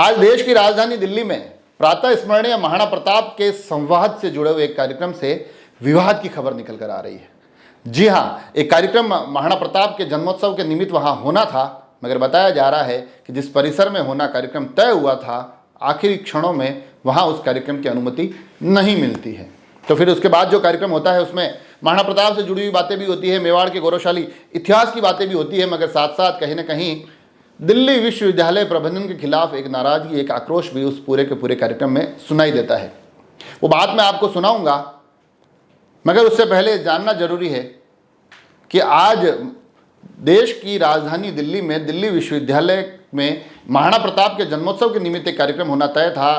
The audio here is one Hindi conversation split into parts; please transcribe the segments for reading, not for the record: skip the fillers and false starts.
आज देश की राजधानी दिल्ली में प्रातः स्मरणीय महाराणा प्रताप के संवाद से जुड़े हुए एक कार्यक्रम से विवाद की खबर निकल कर आ रही है। जी हाँ, एक कार्यक्रम महाराणा प्रताप के जन्मोत्सव के निमित्त वहां होना था, मगर बताया जा रहा है कि जिस परिसर में होना कार्यक्रम तय हुआ था, आखिरी क्षणों में वहां उस कार्यक्रम की अनुमति नहीं मिलती है। तो फिर उसके बाद जो कार्यक्रम होता है उसमें महाराणा प्रताप से जुड़ी हुई बातें भी होती है, मेवाड़ के गौरवशाली इतिहास की बातें भी होती है, मगर साथ साथ कहीं ना कहीं दिल्ली विश्वविद्यालय प्रबंधन के खिलाफ एक नाराजगी, एक आक्रोश भी उस पूरे के पूरे कार्यक्रम में सुनाई देता है। वो बात मैं आपको सुनाऊंगा, मगर उससे पहले जानना जरूरी है कि आज देश की राजधानी दिल्ली में दिल्ली विश्वविद्यालय में महाराणा प्रताप के जन्मोत्सव के निमित्त एक कार्यक्रम होना तय था।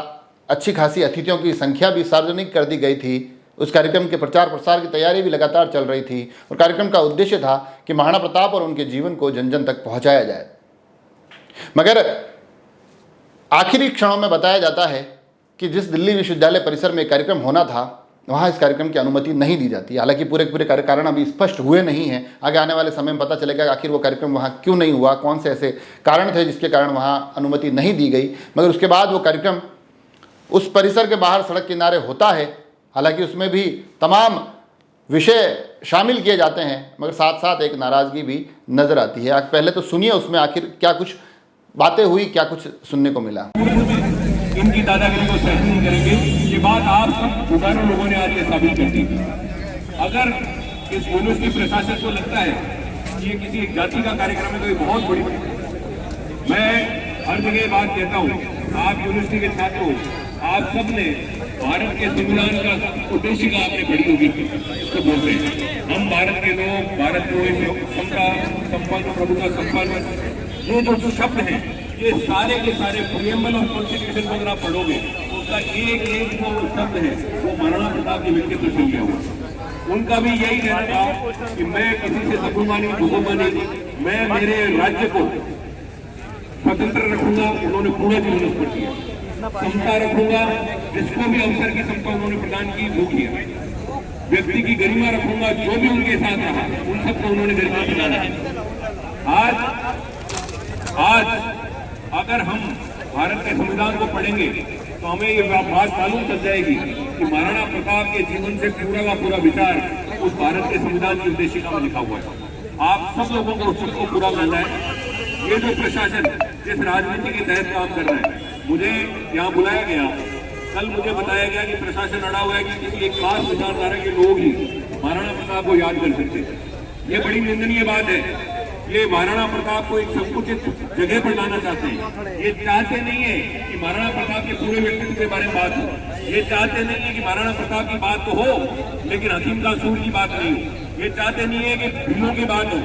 अच्छी खासी अतिथियों की संख्या भी सार्वजनिक कर दी गई थी। उस कार्यक्रम के प्रचार प्रसार की तैयारी भी लगातार चल रही थी और कार्यक्रम का उद्देश्य था कि महाराणा प्रताप और उनके जीवन को जन जन तक पहुंचाया जाए। मगर आखिरी क्षणों में बताया जाता है कि जिस दिल्ली विश्वविद्यालय परिसर में कार्यक्रम होना था, वहां इस कार्यक्रम की अनुमति नहीं दी जाती। हालांकि पूरे कारण अभी स्पष्ट हुए नहीं हैं। आगे आने वाले समय में पता चलेगा कि आखिर वो कार्यक्रम वहां क्यों नहीं हुआ, कौन से ऐसे कारण थे जिसके कारण वहां अनुमति नहीं दी गई। मगर उसके बाद वो कार्यक्रम उस परिसर के बाहर सड़क किनारे होता है। हालांकि उसमें भी तमाम विषय शामिल किए जाते हैं, मगर साथ साथ एक नाराजगी भी नजर आती है। पहले तो सुनिए उसमें आखिर क्या कुछ बातें हुई, क्या कुछ सुनने को मिला। इनकी दादागिरी को सहन नहीं करेंगे। ये बात आप सब हजारों लोगों ने आज ये साबित कर दी। अगर इस यूनिवर्सिटी प्रशासन को लगता है कि ये किसी जाति का कार्यक्रम है तो ये बहुत बड़ी बात है। मैं हर जगह बात कहता हूँ, आप यूनिवर्सिटी के छात्र हो, आप सब ने भारत के संविधान का उद्देश्य का आपने पढ़ी होगी, इसको बोलते हैं हम भारत के लोग, भारत को समता संपन्न प्रभुता संपन्न, ये जो शब्द हैं ये सारे के सारे प्रियम्बल और कॉन्स्टिट्यूशन को अगर आप पढ़ोगे तो उसका एक एक जो शब्द है वो महाराणा प्रताप के व्यक्तित्व से लिया हुआ। उनका भी यही कहना था कि मैं किसी से सकूंगा नहीं, झुकूंगा नहीं, मैं मेरे राज्य को स्वतंत्र रखूंगा। उन्होंने पूरा जीवन उस पर किया। समता रखूंगा, जिसको भी अवसर की समता उन्होंने प्रदान की वो किया। व्यक्ति की गरिमा रखूंगा, जो भी उनके साथ रहा उन सबको उन्होंने गरिमा प्रदान की। आज अगर हम भारत के संविधान को पढ़ेंगे तो हमें ये बात मालूम चल जाएगी कि महाराणा प्रताप के जीवन से पूरा का पूरा विचार उस भारत के संविधान की उद्देशिका में लिखा हुआ है। आप सब लोगों को उस को पूरा करना है। ये जो प्रशासन जिस राजनीति के तहत काम कर रहा है, मुझे यहाँ बुलाया गया, कल मुझे बताया गया कि प्रशासन अड़ा हुआ है कि किसी एक खास विचारधारा के लोग ही महाराणा प्रताप को याद कर सकते हैं। ये बड़ी निंदनीय बात है। ये महाराणा प्रताप को एक संकुचित जगह पर लाना चाहते हैं। ये चाहते नहीं है कि महाराणा प्रताप के पूरे व्यक्तित्व के बारे में बात हो। ये चाहते नहीं है कि महाराणा प्रताप की बात तो हो लेकिन हकीम का सूर की बात नहीं हो। ये चाहते नहीं है कि भीलों की बात हो।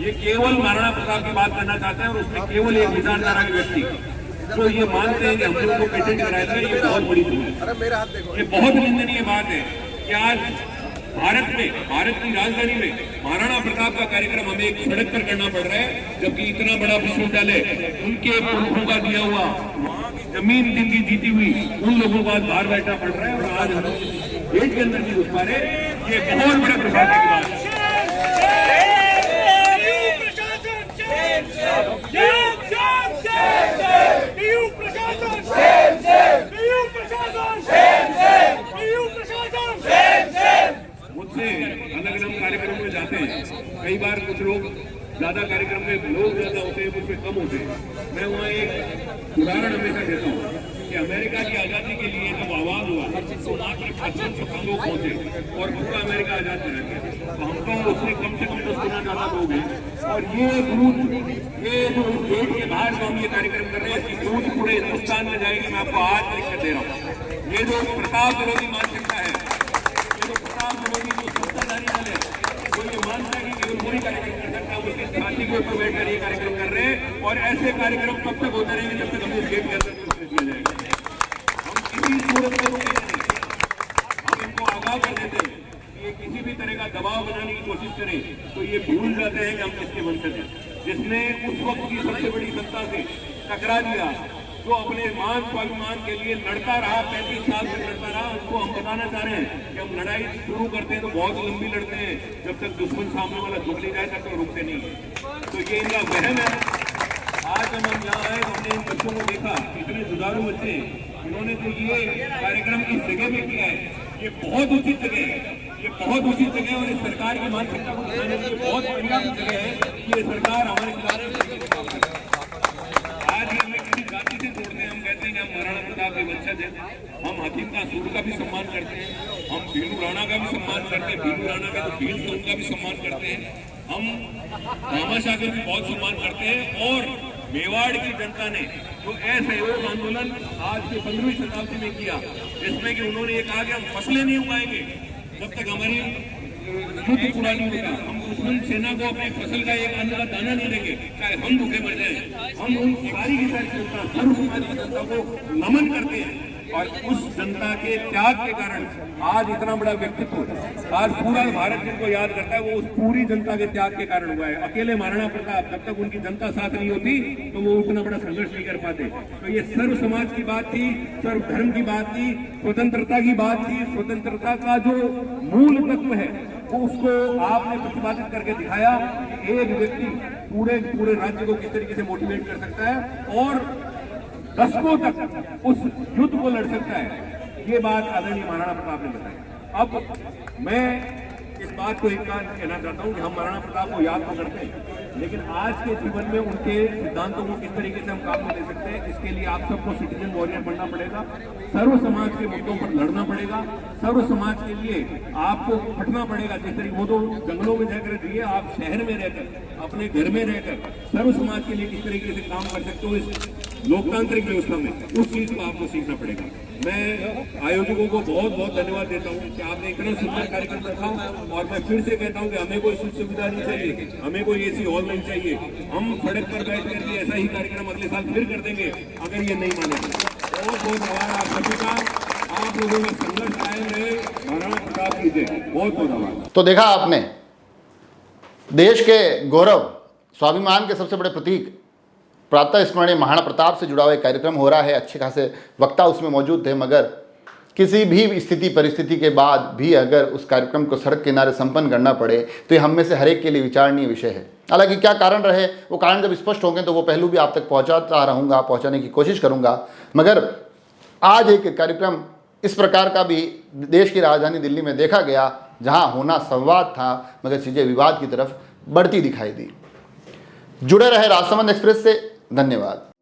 ये केवल महाराणा प्रताप की बात करना चाहते हैं और उसमें केवल एक विचारधारा के व्यक्ति तो ये मानते हैं कि हम लोगों को पेटेंट कराया था। ये बहुत बड़ी भूल है। ये बहुत निंदनीय बात है कि आज भारत में, भारत की राजधानी में महाराणा प्रताप का कार्यक्रम हमें एक सड़क पर करना पड़ रहा है, जबकि इतना बड़ा विश्वविद्यालय उनके पुरखों का दिया हुआ जमीन जिनकी जीती हुई उन लोगों को आज बाहर बैठना पड़ रहा है और आज हम देश के अंदर भी घुस पा रहे। ये बहुत बड़ा प्रशासन की बात है। मुझसे अलग अलग कार्यक्रम में जाते हैं, कई बार कुछ लोग ज्यादा कार्यक्रम में लोग ज्यादा होते हैं, मुझसे कम होते हैं। मैं वहाँ एक उदाहरण हमेशा देता हूँ कि अमेरिका की आजादी के लिए जब आवाज हुआ तो वहाँ पर 55 लोग पहुंचे और पूरा अमेरिका आजाद करा गया। तो हमको उससे कम 10 गुना ज्यादा लोग हैं। और ये जो गेट के बाहर जो हम ये कार्यक्रम कर रहे हैं, इसकी दूध पूरे हिंदुस्तान में जाएगी। मैं आपको आज लिख कर दे रहा हूँ। ये जो प्रताप विरोधी मानसिकता है, ये जो प्रताप विरोधी जो सत्ताधारी दल है, वो ये मानता है कि केवल वही कार्यक्रम कर सकता है, उसकी छाती के ऊपर बैठकर ये कार्यक्रम कर रहे हैं। और ऐसे कार्यक्रम तब तक होते रहेंगे जब तक हम इस गेट के अंदर किया जाएगा। हम किसी सूरत में रुकेंगे नहीं। हम इनको आगाह कर देते हैं कि ये किसी भी तरह का दबाव बनाने की कोशिश करें तो ये भूल जाते हैं कि हम किसके वंशज हैं। जिसने उस वक्त की सबसे बड़ी सत्ता से टकरा दिया, जो अपने मान स्वाभिमान के लिए लड़ता रहा, 35 साल तक लड़ता रहा, उसको हम बताना चाह रहे हैं कि हम लड़ाई शुरू करते हैं तो बहुत लंबी लड़ते हैं, जब तक दुश्मन सामने वाला झुक नहीं जाए तक तो रुकते नहीं। तो ये इनका वहम है। आज कार्यक्रम हम यहाँ आए तो हमने इन बच्चों को देखा, इतने जुझारू बच्चे हैं। इन्होंने तो ये कार्यक्रम इस जगह पे किया है, ये बहुत उचित जगह है, ये बहुत उचित जगह है और इस सरकार की मानसिकता को दिखाने के लिए बहुत बढ़िया जगह है कि ये सरकार हमारे खिलाफ। आज ही हमें किसी जाति से जोड़ते हैं, हम कहते हैं कि हम महाराणा प्रताप के वंशज हैं, हम हकीम का सूर का भी सम्मान करते हैं, हम भीलू राणा का भी सम्मान करते हैं, भीलू राणा का तो भील सिंह का भी सम्मान करते हैं, हम रामाशाह का भी बहुत सम्मान करते हैं। और मेवाड़ की जनता ने जो असहयोग आंदोलन आज के 15वीं शताब्दी में किया, जिसमें कि उन्होंने ये कहा कि हम फसलें नहीं उगाएंगे जब तक हमारी युद्ध पूरा नहीं होगा, हम दुश्मन सेना को अपनी फसल का एक अन्न का दाना नहीं देंगे, चाहे हम भूखे मर जाए। हम उन सारी की सारी जनता, सर्व समाज की जनता को नमन करते हैं और उस जनता के त्याग के कारण आज इतना बड़ा व्यक्तित्व आज पूरा भारत जिनको याद करता है, वो उस पूरी जनता के त्याग के कारण हुआ है। अकेले महाराणा प्रताप, जब तक उनकी जनता साथ नहीं होती तो वो उतना बड़ा संघर्ष नहीं कर पाते। तो ये सर्व समाज की बात थी, सर्व धर्म की बात थी, स्वतंत्रता की बात थी। स्वतंत्रता का जो मूल तत्व है वो उसको आपने प्रतिपादित करके दिखाया। एक व्यक्ति पूरे राज्य को किस तरीके से मोटिवेट कर सकता है और दशकों तक उस युद्ध को लड़ सकता है, ये बात आदरणीय महाराणा प्रताप ने बताई। अब मैं इस बात को एक बार कहना चाहता हूं कि हम महाराणा प्रताप को याद तो करते हैं, लेकिन आज के जीवन में उनके सिद्धांतों को किस तरीके से हम काम में ले सकते हैं, इसके लिए आप सबको सिटीजन वॉरियर बनना पड़ेगा, सर्व समाज के मुद्दों पर लड़ना पड़ेगा, सर्व समाज के लिए आपको उठना पड़ेगा। जिस तरीके वो तो जंगलों में जाकर जिए, आप शहर में रहकर, अपने घर में रहकर सर्व समाज के लिए किस तरीके से काम कर सकते हो इस लोकतांत्रिक व्यवस्था में, उस चीज को आपको सीखना पड़ेगा। मैं आयोजकों को बहुत बहुत धन्यवाद देता हूं कि आपने इतना सुंदर कार्यक्रम रखा और मैं फिर से कहता हूं कि हमें कोई सुख सुविधा नहीं चाहिए, हमें कोई ऐसी हॉल नहीं चाहिए। हम सड़क पर बैठ करके ऐसा ही कार्यक्रम अगले साल फिर कर देंगे अगर ये नहीं मानेंगे। बहुत बहुत आभार आप सभी का, आप लोगों का संघर्ष कायम रहे। महाराणा प्रताप की जय। बहुत बहुत आभार। तो देखा आपने, देश के गौरव, स्वाभिमान के सबसे बड़े प्रतीक प्रातः स्मरणीय महाराणा प्रताप से जुड़ा हुआ एक कार्यक्रम हो रहा है। अच्छे खासे वक्ता उसमें मौजूद थे, मगर किसी भी स्थिति परिस्थिति के बाद भी अगर उस कार्यक्रम को सड़क किनारे संपन्न करना पड़े तो ये हम में से हर एक के लिए विचारणीय विषय है। हालांकि क्या कारण रहे, वो कारण जब स्पष्ट होंगे तो वो पहलू भी आप तक पहुंचाता रहूँगा, पहुंचाने की कोशिश करूँगा। मगर आज एक कार्यक्रम इस प्रकार का भी देश की राजधानी दिल्ली में देखा गया, जहाँ होना संवाद था मगर चीज़ें विवाद की तरफ बढ़ती दिखाई दी। जुड़े रहे राजसमंद एक्सप्रेस से। धन्यवाद।